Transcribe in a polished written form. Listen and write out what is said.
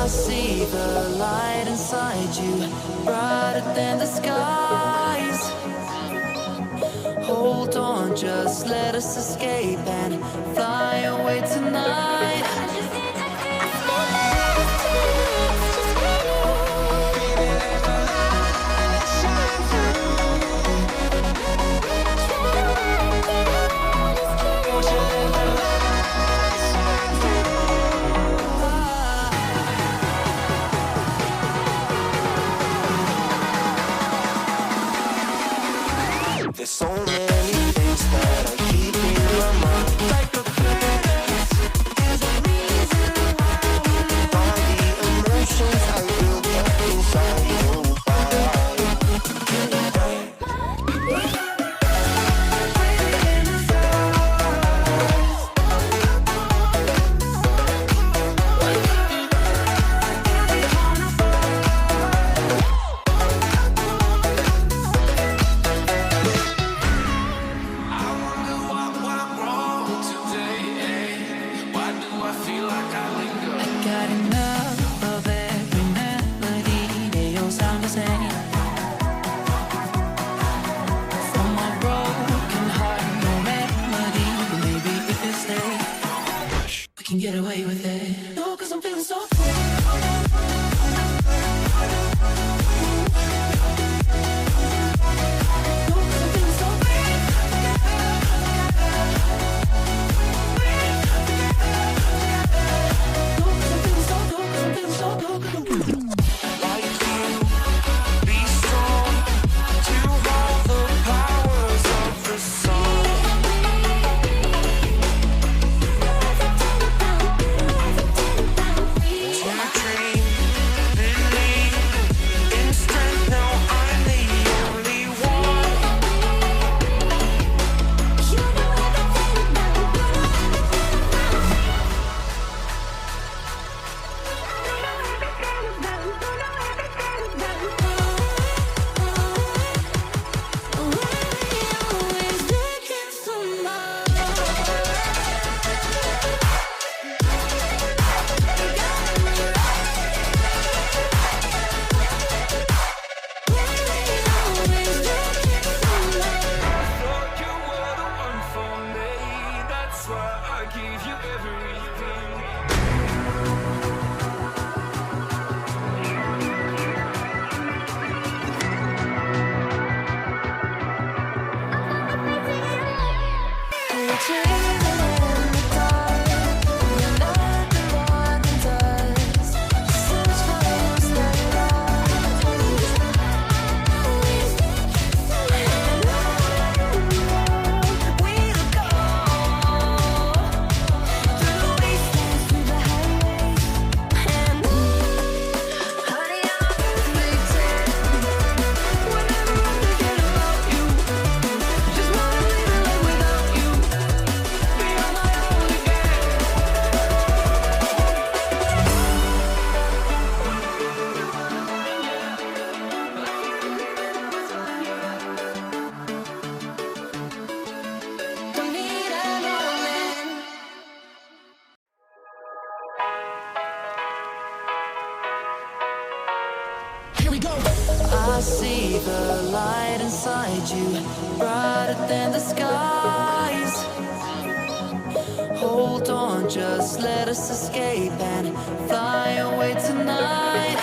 I see the light inside you, brighter than the skies. Hold on, just let us escape and fly away tonight. There's so many things that I keep in my mind. Like a curse, there's a reason why the emotions I built up inside you. Get away with it. No, 'cause I'm feeling so free. I see the light inside you, brighter than the skies. Hold on, just let us escape and fly away tonight.